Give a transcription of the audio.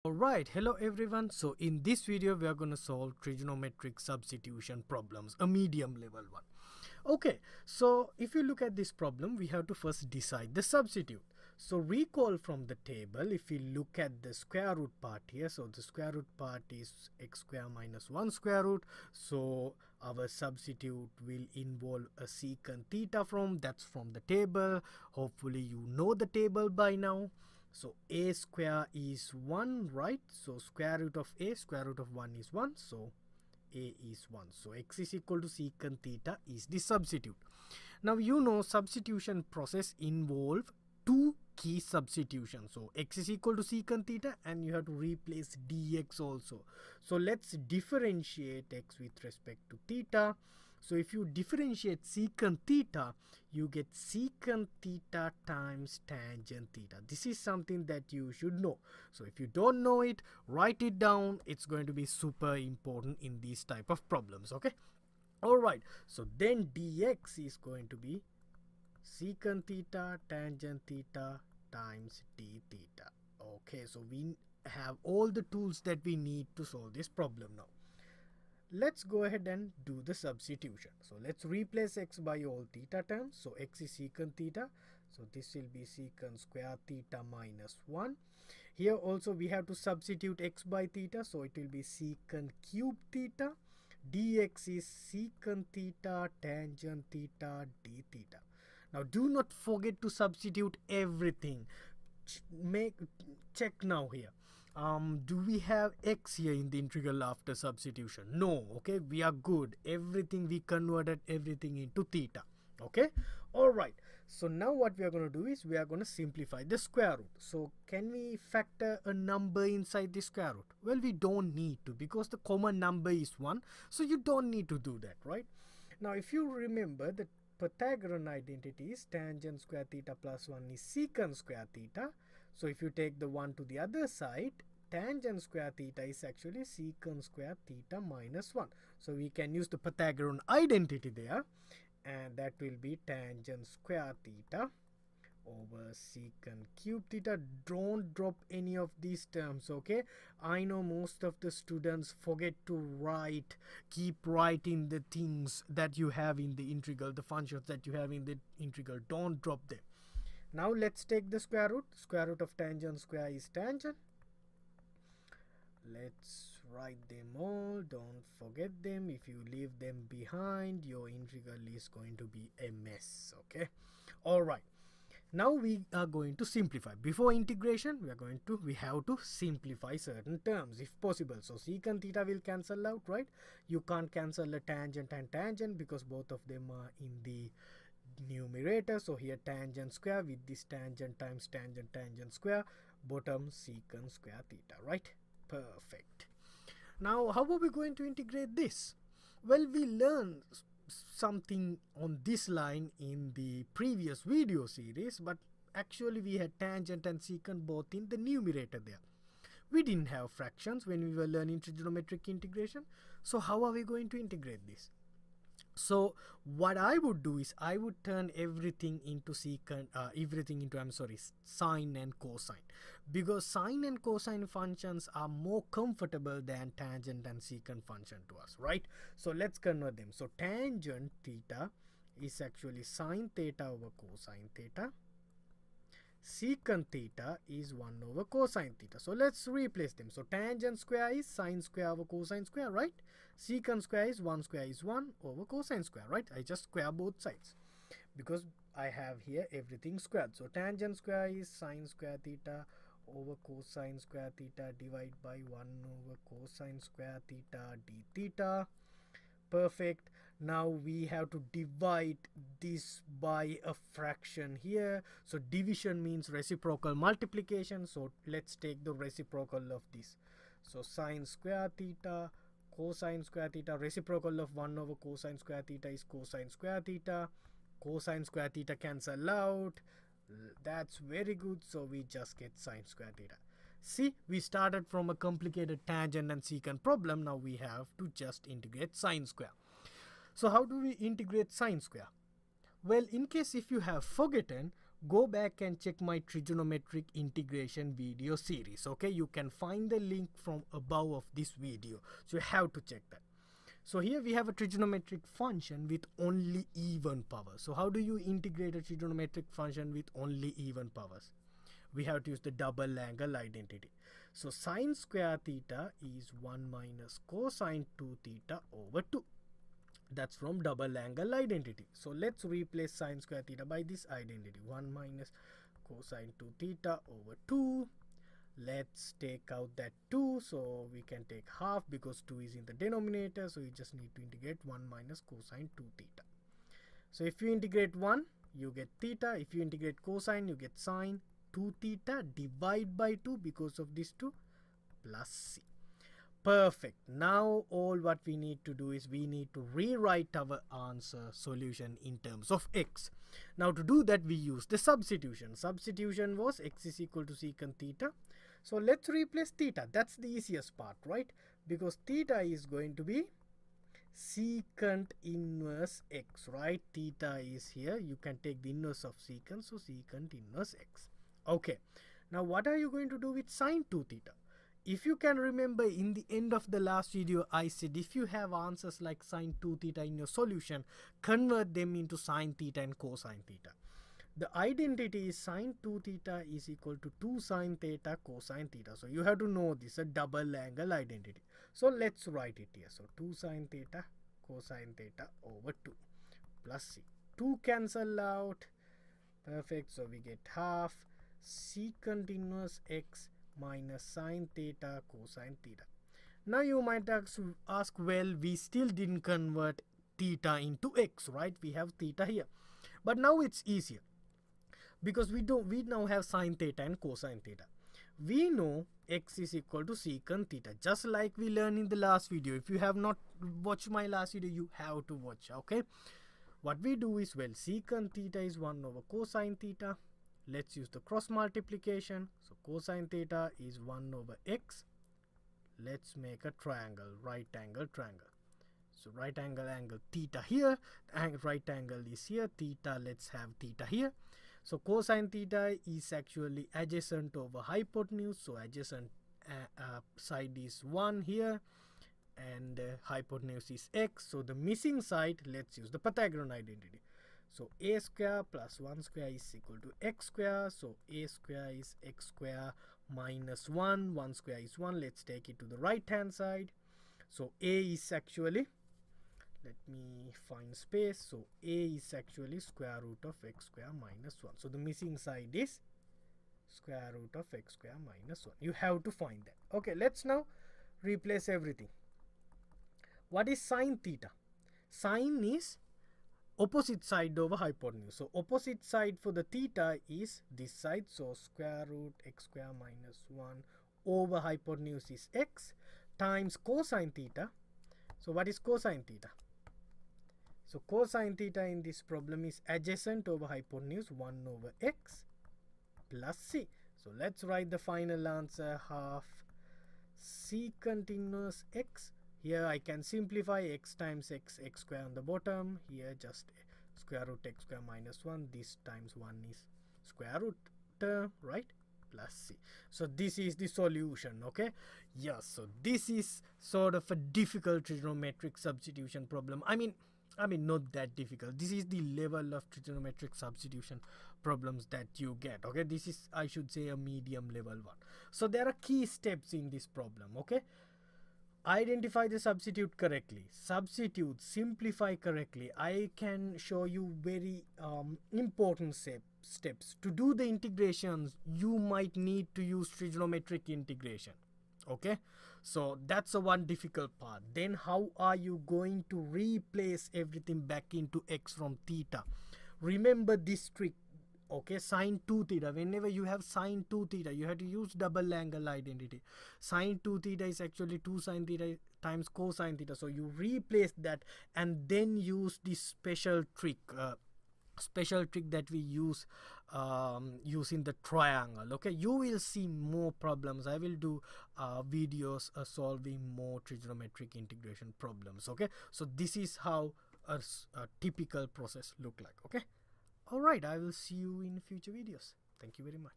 Alright, hello everyone. So in this video we are going to solve trigonometric substitution problems, a medium level one. Okay, so if you look at this problem, we have to first decide the substitute. So recall from the table, if we look at the square root part here, so the square root part is x square minus 1 square root. So our substitute will involve a secant theta that's from the table. Hopefully you know the table by now. So a square is 1, right? So square root of a, square root of 1 is 1. So a is 1. So x is equal to secant theta is the substitute. Now you know substitution process involve two key substitutions. So x is equal to secant theta and you have to replace dx also. So let's differentiate x with respect to theta. So if you differentiate secant theta, you get secant theta times tangent theta. This is something that you should know. So if you don't know it, write it down. It's going to be super important in these type of problems. Okay. Alright. So then dx is going to be secant theta tangent theta times d theta. Okay. So we have all the tools that we need to solve this problem now. Let's go ahead and do the substitution. So let's replace x by all theta terms. So x is secant theta. So this will be secant square theta minus 1. Here also we have to substitute x by theta. So it will be secant cube theta. Dx is secant theta tangent theta d theta. Now do not forget to substitute everything. Check now here. Do we have x here in the integral after substitution? No. Okay, we are good. Everything we converted everything into theta. Okay. Alright, so now what we are going to do is we are going to simplify the square root. So can we factor a number inside the square root? Well, we don't need to because the common number is 1. So you don't need to do that, right? Now if you remember, the Pythagorean identity is tangent square theta plus 1 is secant square theta. So if you take the 1 to the other side, tangent square theta is actually secant square theta minus 1. So we can use the Pythagorean identity there, and that will be tangent square theta over secant cube theta. Don't drop any of these terms, okay? I know most of the students forget to write, keep writing the things that you have in the integral, the functions that you have in the integral. Don't drop them. Now let's take the square root. Square root of tangent square is tangent. Let's write them all. Don't forget them. If you leave them behind, your integral is going to be a mess. Okay. Alright. Now we are going to simplify. Before integration, we have to simplify certain terms if possible. So secant theta will cancel out, right? You can't cancel a tangent and tangent because both of them are in the numerator. So here tangent square with this tangent times tangent tangent square, bottom secant square theta, right? Perfect. Now how are we going to integrate this? Well, we learned something on this line in the previous video series, but actually we had tangent and secant both in the numerator there. We didn't have fractions when we were learning trigonometric integration. So how are we going to integrate this? So what I would do is I would turn everything into sine and cosine, because sine and cosine functions are more comfortable than tangent and secant function to us, right? So let's convert them. So tangent theta is actually sine theta over cosine theta. Secant theta is 1 over cosine theta. So let's replace them. So tangent square is sine square over cosine square, right? Secant square is 1 square is 1 over cosine square, right? I just square both sides because I have here everything squared. So tangent square is sine square theta over cosine square theta divided by 1 over cosine square theta d theta. Perfect. Now we have to divide this by a fraction here. So division means reciprocal multiplication. So let's take the reciprocal of this. So sine square theta cosine square theta, reciprocal of 1 over cosine square theta is cosine square theta. Cosine square theta cancel out. That's very good. So we just get sine square theta. See, we started from a complicated tangent and secant problem. Now we have to just integrate sine square. So how do we integrate sine square? Well, in case if you have forgotten, go back and check my trigonometric integration video series. Okay, you can find the link from above of this video, so you have to check that. So here we have a trigonometric function with only even powers. So how do you integrate a trigonometric function with only even powers? We have to use the double angle identity. So sine square theta is 1 minus cosine 2 theta over 2. That's from double angle identity. So let's replace sine square theta by this identity. 1 minus cosine 2 theta over 2. Let's take out that 2, so we can take half because 2 is in the denominator, so you just need to integrate 1 minus cosine 2 theta. So if you integrate 1, you get theta. If you integrate cosine, you get sine 2 theta. Divide by 2 because of this 2 plus c. Perfect. Now all what we need to do is we need to rewrite our answer solution in terms of x. Now to do that we use the substitution. Substitution was x is equal to secant theta. So let's replace theta. That's the easiest part, right? Because theta is going to be secant inverse x, right? Theta is here. You can take the inverse of secant, so secant inverse x. Okay. Now what are you going to do with sine 2 theta? If you can remember, in the end of the last video I said if you have answers like sine 2 theta in your solution, convert them into sine theta and cosine theta. The identity is sine 2 theta is equal to 2 sine theta cosine theta. So you have to know this, a double angle identity. So let's write it here. So 2 sine theta cosine theta over 2 plus c. 2 cancel out. Perfect. So we get half secant inverse x minus sine theta cosine theta. Now you might ask, well, we still didn't convert theta into x, right? We have theta here, but now it's easier because we now have sine theta and cosine theta. We know x is equal to secant theta, just like we learned in the last video. If you have not watched my last video, you have to watch. Okay, what we do is, well, secant theta is 1 over cosine theta. Let's use the cross multiplication. So cosine theta is 1 over x. Let's make a triangle, right angle triangle. So right angle theta here, and right angle is here, theta, let's have theta here. So cosine theta is actually adjacent over hypotenuse, so adjacent side is 1 here, and hypotenuse is x. So the missing side, let's use the Pythagorean identity. So a square plus 1 square is equal to x square. So a square is x square minus 1. 1 square is 1. Let's take it to the right hand side. So a is actually, let me find space. So a is actually square root of x square minus 1. So the missing side is square root of x square minus 1. You have to find that. Okay, let's now replace everything. What is sine theta? Sine is opposite side over hypotenuse. So opposite side for the theta is this side. So square root x square minus 1 over hypotenuse is x times cosine theta. So what is cosine theta? So cosine theta in this problem is adjacent over hypotenuse 1 over x plus c. So let's write the final answer, half secant inverse x. Here I can simplify x times x square on the bottom. Here just square root x square minus 1. This times 1 is square root term, right? Plus c. So this is the solution. Okay. Yes. So this is sort of a difficult trigonometric substitution problem. I mean not that difficult. This is the level of trigonometric substitution problems that you get. Okay. This is, I should say, a medium level one. So there are key steps in this problem. Okay. Identify the substitute correctly, substitute, simplify correctly. I can show you very important steps. To do the integrations, you might need to use trigonometric integration. Okay, so that's the one difficult part. Then how are you going to replace everything back into x from theta? Remember this trick. Okay, sine 2 theta. Whenever you have sine 2 theta, you have to use double angle identity. Sine 2 theta is actually 2 sine theta times cosine theta. So you replace that and then use this special trick that we use using the triangle. Okay, you will see more problems. I will do videos solving more trigonometric integration problems. Okay, so this is how a typical process look like. Okay. Alright, I will see you in future videos. Thank you very much.